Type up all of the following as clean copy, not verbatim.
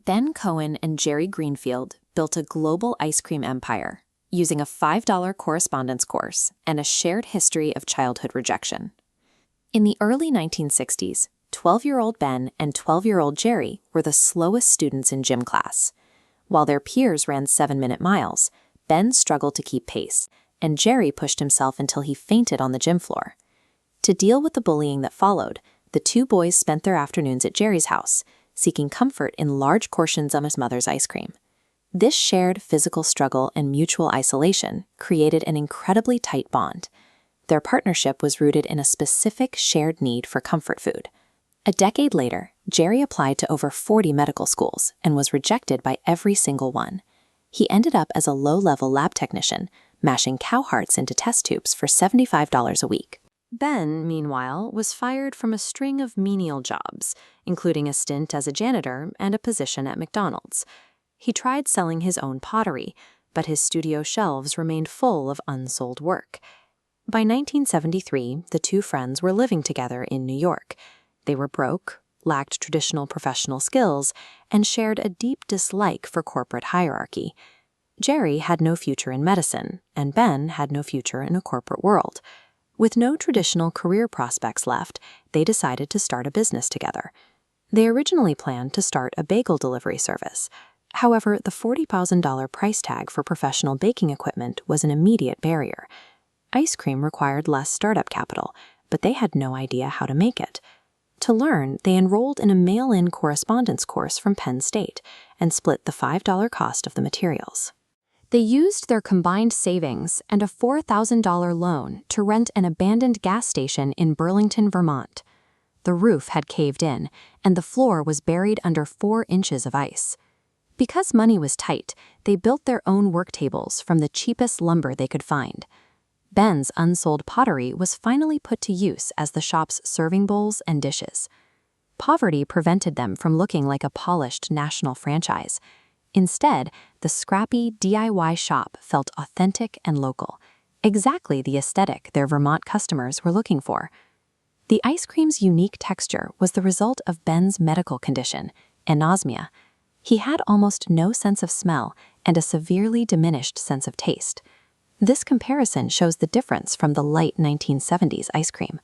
Ben Cohen and Jerry Greenfield built a global ice cream empire using a $5 correspondence course and a shared history of childhood rejection. In the early 1960s, 12-year-old Ben and 12-year-old Jerry were the slowest students in gym class. While their peers ran 7-minute miles, Ben struggled to keep pace, and Jerry pushed himself until he fainted on the gym floor. To deal with the bullying that followed, the two boys spent their afternoons at Jerry's house, seeking comfort in large portions of his mother's ice cream. This shared physical struggle and mutual isolation created an incredibly tight bond. Their partnership was rooted in a specific shared need for comfort food. A decade later, Jerry applied to over 40 medical schools and was rejected by every single one. He ended up as a low-level lab technician, mashing cow hearts into test tubes for $75 a week. Ben, meanwhile, was fired from a string of menial jobs, including a stint as a janitor and a position at McDonald's. He tried selling his own pottery, but his studio shelves remained full of unsold work. By 1973, the two friends were living together in New York. They were broke, lacked traditional professional skills, and shared a deep dislike for corporate hierarchy. Jerry had no future in medicine, and Ben had no future in a corporate world. With no traditional career prospects left, they decided to start a business together. They originally planned to start a bagel delivery service. However, the $40,000 price tag for professional baking equipment was an immediate barrier. Ice cream required less startup capital, but they had no idea how to make it. To learn, they enrolled in a mail-in correspondence course from Penn State and split the $5 cost of the materials. They used their combined savings and a $4,000 loan to rent an abandoned gas station in Burlington, Vermont. The roof had caved in, and the floor was buried under 4 inches of ice. Because money was tight, they built their own work tables from the cheapest lumber they could find. Ben's unsold pottery was finally put to use as the shop's serving bowls and dishes. Poverty prevented them from looking like a polished national franchise. Instead, the scrappy DIY shop felt authentic and local, exactly the aesthetic their Vermont customers were looking for. The ice cream's unique texture was the result of Ben's medical condition, anosmia. He had almost no sense of smell and a severely diminished sense of taste. This comparison shows the difference from the light 1970s ice cream.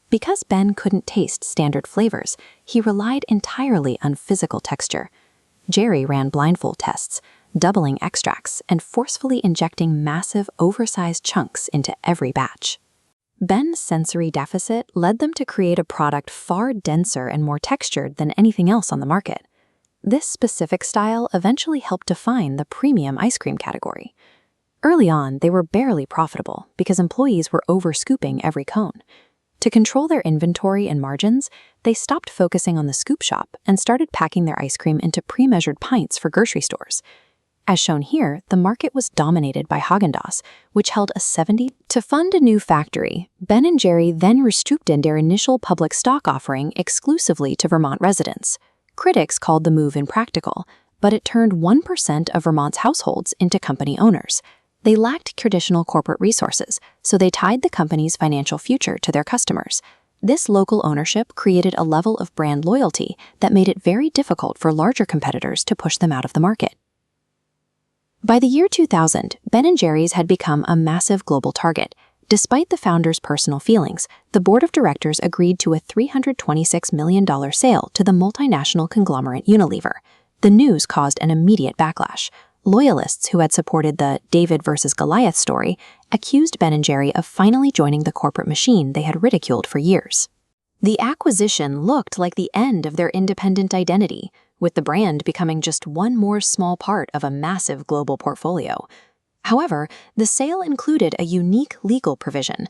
Because Ben couldn't taste standard flavors, he relied entirely on physical texture. Jerry ran blindfold tests, doubling extracts and forcefully injecting massive, oversized chunks into every batch. Ben's sensory deficit led them to create a product far denser and more textured than anything else on the market. This specific style eventually helped define the premium ice cream category. Early on, they were barely profitable because employees were over-scooping every cone. To control their inventory and margins, they stopped focusing on the scoop shop and started packing their ice cream into pre-measured pints for grocery stores. As shown here, the market was dominated by Häagen-Dazs, which held a 70. To fund a new factory, Ben and Jerry then restricted their initial public stock offering exclusively to Vermont residents. Critics called the move impractical, but it turned 1% of Vermont's households into company owners. They lacked traditional corporate resources, so they tied the company's financial future to their customers. This local ownership created a level of brand loyalty that made it very difficult for larger competitors to push them out of the market. By the year 2000, Ben & Jerry's had become a massive global target. Despite the founders' personal feelings, the board of directors agreed to a $326 million sale to the multinational conglomerate Unilever. The news caused an immediate backlash. Loyalists who had supported the David versus Goliath story accused Ben & Jerry of finally joining the corporate machine they had ridiculed for years. The acquisition looked like the end of their independent identity, with the brand becoming just one more small part of a massive global portfolio. However, the sale included a unique legal provision.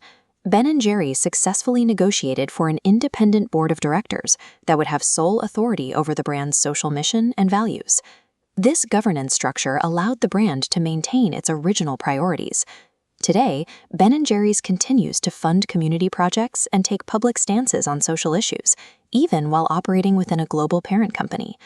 Ben & Jerry successfully negotiated for an independent board of directors that would have sole authority over the brand's social mission and values. This governance structure allowed the brand to maintain its original priorities. Today, Ben & Jerry's continues to fund community projects and take public stances on social issues, even while operating within a global parent company.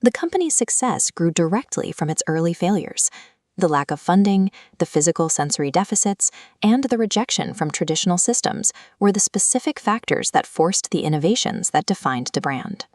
The company's success grew directly from its early failures. The lack of funding, the physical sensory deficits, and the rejection from traditional systems were the specific factors that forced the innovations that defined the brand.